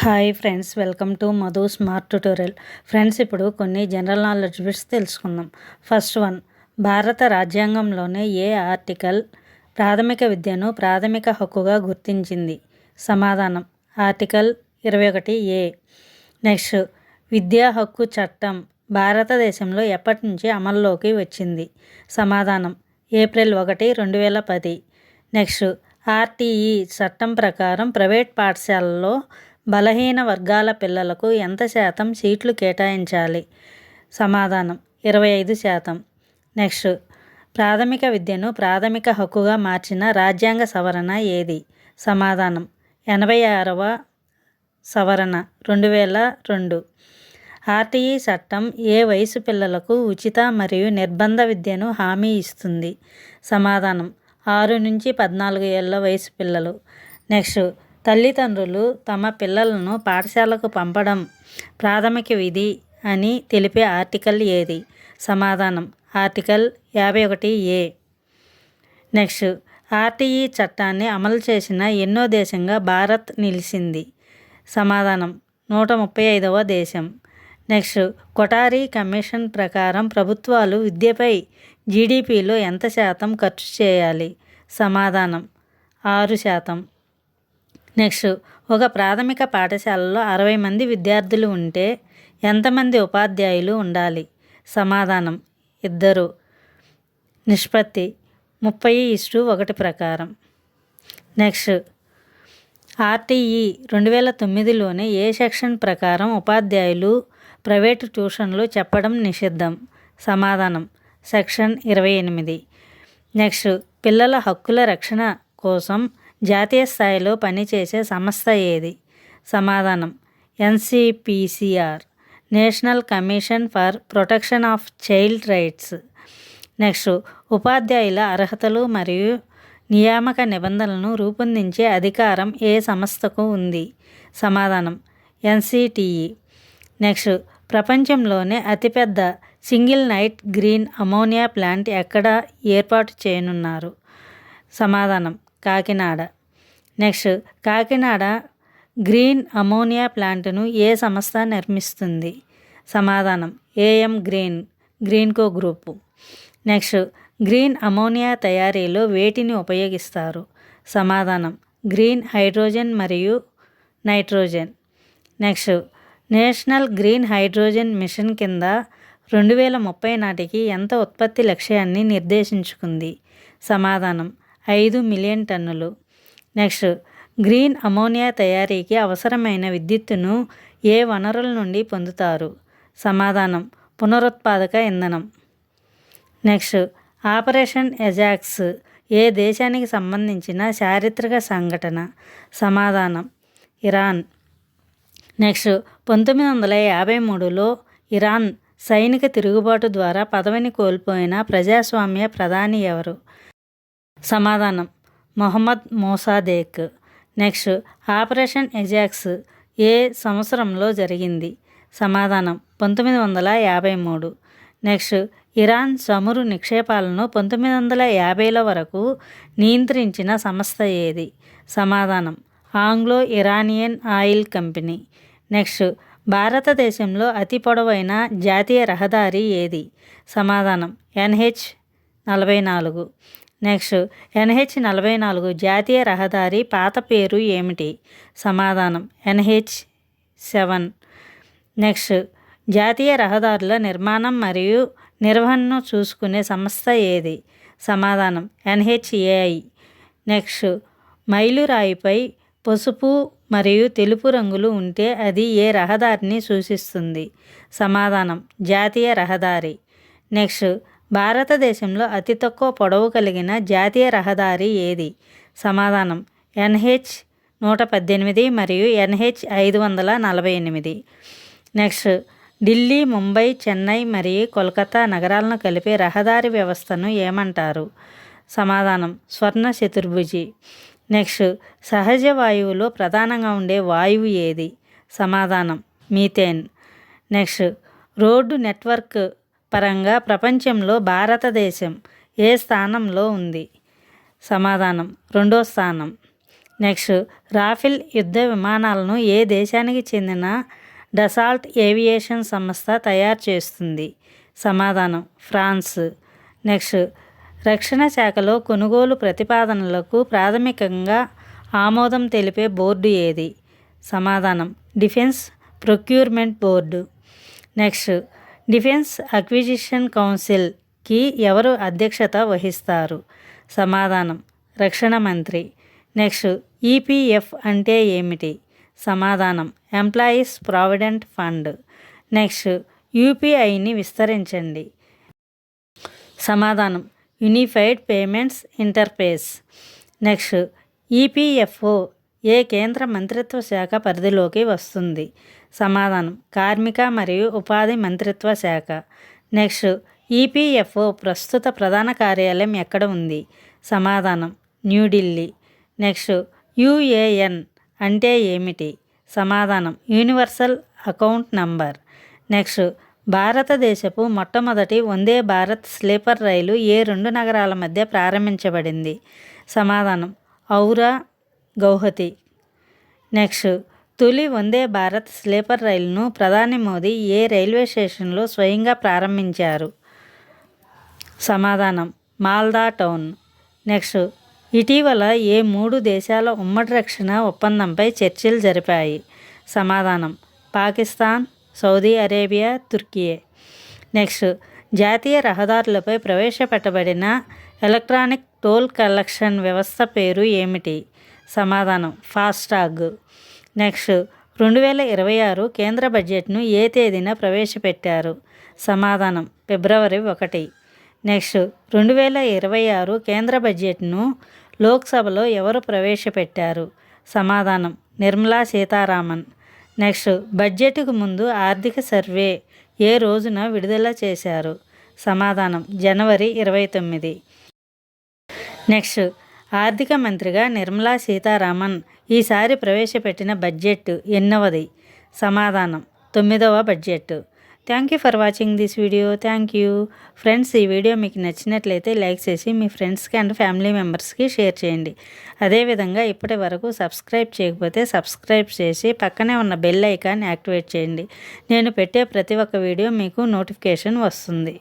Hi friends, welcome to Madhu smart tutorial. Friends, ఇప్పుడు కొన్ని general knowledge bits తెలుసుకుందాం. First one, భారత రాజ్యాంగంలోనే ఏ ఆర్టికల్ ప్రాథమిక విద్యను ప్రాథమిక హక్కుగా గుర్తించింది? సమాధానం ఆర్టికల్ 21A. నెక్స్ట్, విద్యా హక్కు చట్టం భారతదేశంలో ఎప్పటి నుంచి అమల్లోకి వచ్చింది? సమాధానం ఏప్రిల్ 1, 2010. నెక్స్ట్, ఆర్టీఈ చట్టం ప్రకారం ప్రైవేట్ పాఠశాలల్లో బలహీన వర్గాల పిల్లలకు ఎంత శాతం సీట్లు కేటాయించాలి? సమాధానం 25%. నెక్స్ట్, ప్రాథమిక విద్యను ప్రాథమిక హక్కుగా మార్చిన రాజ్యాంగ సవరణ ఏది? సమాధానం 86వ సవరణ 2002. ఆర్టీఈ చట్టం ఏ వయసు పిల్లలకు ఉచిత మరియు నిర్బంధ విద్యను హామీ ఇస్తుంది? సమాధానం 6 నుంచి 14 ఏళ్ల వయసు పిల్లలు. నెక్స్ట్, తల్లిదండ్రులు తమ పిల్లలను పాఠశాలకు పంపడం ప్రాథమిక విధి అని తెలిపే ఆర్టికల్ ఏది? సమాధానం ఆర్టికల్ 51A. నెక్స్ట్, ఆర్టీఈ చట్టాన్ని అమలు చేసిన ఎన్నో దేశంగా భారత్ నిలిచింది? సమాధానం 135వ దేశం. నెక్స్ట్, కొఠారి కమిషన్ ప్రకారం ప్రభుత్వాలు విద్యపై జీడీపీలో ఎంత శాతం ఖర్చు చేయాలి? సమాధానం 6%. నెక్స్ట్, ఒక ప్రాథమిక పాఠశాలలో 60 మంది విద్యార్థులు ఉంటే ఎంతమంది ఉపాధ్యాయులు ఉండాలి? సమాధానం 2. నిష్పత్తి 30:1 ప్రకారం. నెక్స్ట్, ఆర్టీఈ 2009లోని ఏ సెక్షన్ ప్రకారం ఉపాధ్యాయులు ప్రైవేటు ట్యూషన్లు చెప్పడం నిషిద్ధం? సమాధానం సెక్షన్ 28. నెక్స్ట్, పిల్లల హక్కుల రక్షణ కోసం జాతీయ స్థాయిలో పనిచేసే సంస్థ ఏది? సమాధానం NCPCR, national commission for protection of child rights. Next, ఉపాధ్యాయుల అర్హతలు మరియు నియామక నిబంధనలను రూపొందించే అధికారం ఏ సంస్థకు ఉంది? సమాధానం NCTE. నెక్స్ట్, ప్రపంచంలోనే అతిపెద్ద single night green ammonia plant ఎక్కడ ఏర్పాటు చేయనున్నారు? సమాధానం Kakinada. Next, Kakinada green ammonia ప్లాంట్ను ఏ సంస్థ నిర్మిస్తుంది? సమాధానం AM Greenko group. Next, green ammonia తయారీలో వేటిని ఉపయోగిస్తారు? సమాధానం గ్రీన్ హైడ్రోజన్ మరియు nitrogen. Next, national green hydrogen mission కింద 2030 నాటికి ఎంత ఉత్పత్తి లక్ష్యాన్ని నిర్దేశించుకుంది? సమాధానం 5 మిలియన్ టన్నులు. నెక్స్ట్, గ్రీన్ అమోనియా తయారీకి అవసరమైన విద్యుత్తును ఏ వనరుల నుండి పొందుతారు? సమాధానం పునరుత్పాదక ఇంధనం. నెక్స్ట్, ఆపరేషన్ ఎజాక్స్ ఏ దేశానికి సంబంధించిన చారిత్రక సంఘటన? సమాధానం ఇరాన్. నెక్స్ట్, 1953లో ఇరాన్ సైనిక తిరుగుబాటు ద్వారా పదవిని కోల్పోయిన ప్రజాస్వామ్య ప్రధాని ఎవరు? సమాధానం మొహమ్మద్ మోసాదేక్. నెక్స్ట్, ఆపరేషన్ ఎజాక్స్ ఏ సంవత్సరంలో జరిగింది? సమాధానం 1953. నెక్స్ట్, ఇరాన్ చమురు నిక్షేపాలను 1950ల వరకు నియంత్రించిన సంస్థ ఏది? సమాధానం Anglo Iranian oil company. Next, భారతదేశంలో అతి పొడవైన జాతీయ రహదారి ఏది? సమాధానం NH-44. నెక్స్ట్, NH-44 జాతీయ రహదారి పాత పేరు ఏమిటి? సమాధానం NH-7. నెక్స్ట్, జాతీయ రహదారుల నిర్మాణం మరియు నిర్వహణను చూసుకునే సంస్థ ఏది? సమాధానం NHAI. నెక్స్ట్, మైలురాయిపై పసుపు మరియు తెలుపు రంగులు ఉంటే అది ఏ రహదారిని సూచిస్తుంది? సమాధానం జాతీయ రహదారి. నెక్స్ట్, భారతదేశంలో అతి తక్కువ పొడవు కలిగిన జాతీయ రహదారి ఏది? సమాధానం NH-118 మరియు NH-548. నెక్స్ట్, ఢిల్లీ, ముంబై, చెన్నై మరియు కోల్కతా నగరాలను కలిపే రహదారి వ్యవస్థను ఏమంటారు? సమాధానం స్వర్ణ చతుర్భుజి. నెక్స్ట్, సహజ వాయువులో ప్రధానంగా ఉండే వాయువు ఏది? సమాధానం మీథేన్. నెక్స్ట్, రోడ్డు నెట్వర్క్ పరంగా ప్రపంచంలో భారతదేశం ఏ స్థానంలో ఉంది? సమాధానం 2వ స్థానం. నెక్స్ట్ రాఫెల్ యుద్ధ విమానాలను ఏ దేశానికి చెందిన డసాల్ట్ ఏవియేషన్ సంస్థ తయారు చేస్తుంది? సమాధానం ఫ్రాన్స్. నెక్స్ట్ రక్షణ శాఖలో కొనుగోలు ప్రతిపాదనలకు ప్రాథమికంగా ఆమోదం తెలిపే బోర్డు ఏది? సమాధానం defence procurement board. Next defence acquisition కౌన్సిల్కి ఎవరు అధ్యక్షత వహిస్తారు? సమాధానం రక్షణ మంత్రి. నెక్స్ట్ ఈపీఎఫ్ అంటే ఏమిటి? సమాధానం ఎంప్లాయీస్ ప్రావిడెంట్ ఫండ్. నెక్స్ట్ యూపీఐని విస్తరించండి. సమాధానం unified payments interface. Next EPFO ఏ కేంద్ర మంత్రిత్వ శాఖ పరిధిలోకి వస్తుంది? సమాధానం కార్మిక మరియు ఉపాధి మంత్రిత్వ శాఖ. నెక్స్ట్ ఈపీఎఫ్ఓ ప్రస్తుత ప్రధాన కార్యాలయం ఎక్కడ ఉంది? సమాధానం న్యూఢిల్లీ. నెక్స్ట్ యుఏఎన్ అంటే ఏమిటి? సమాధానం యూనివర్సల్ అకౌంట్ నంబర్. నెక్స్ట్ భారతదేశపు మొట్టమొదటి వందే భారత్ స్లీపర్ రైలు ఏ 2 నగరాల మధ్య ప్రారంభించబడింది? సమాధానం ఔరా, గౌహతి. నెక్స్ట్ తొలి వందే భారత్ స్లీపర్ రైలును ప్రధాని మోదీ ఏ రైల్వే స్టేషన్లో స్వయంగా ప్రారంభించారు? సమాధానం మాల్దా టౌన్. నెక్స్ట్ ఇటీవల ఏ 3 దేశాల ఉమ్మడి రక్షణ ఒప్పందంపై చర్చలు జరిపాయి? సమాధానం Pakistan, Saudi Arabia, Türkiye. Next జాతీయ రహదారులపై ప్రవేశపెట్టబడిన ఎలక్ట్రానిక్ టోల్ కలెక్షన్ వ్యవస్థ పేరు ఏమిటి? సమాధానం ఫాస్టాగ్. నెక్స్ట్ 2026 కేంద్ర బడ్జెట్ను ఏ తేదీన ప్రవేశపెట్టారు? సమాధానం ఫిబ్రవరి 1. నెక్స్ట్ 2026 కేంద్ర బడ్జెట్ను లోక్సభలో ఎవరు ప్రవేశపెట్టారు? సమాధానం నిర్మలా సీతారామన్. నెక్స్ట్ బడ్జెట్కు ముందు ఆర్థిక సర్వే ఏ రోజున విడుదల చేశారు? సమాధానం జనవరి 29. నెక్స్ట్ ఆర్థిక మంత్రిగా నిర్మలా సీతారామన్ ఈసారి ప్రవేశపెట్టిన బడ్జెట్ ఎన్నవది? సమాధానం 9వ budget. Thank you for watching this video. Thank you friends. ఈ వీడియో మీకు నచ్చినట్లయితే లైక్ చేసి మీ ఫ్రెండ్స్కి అండ్ ఫ్యామిలీ మెంబర్స్కి షేర్ చేయండి. అదేవిధంగా ఇప్పటి వరకు సబ్స్క్రైబ్ చేయకపోతే సబ్స్క్రైబ్ చేసి పక్కనే ఉన్న బెల్ ఐకాన్ యాక్టివేట్ చేయండి. నేను పెట్టే ప్రతి ఒక్క వీడియో మీకు నోటిఫికేషన్ వస్తుంది.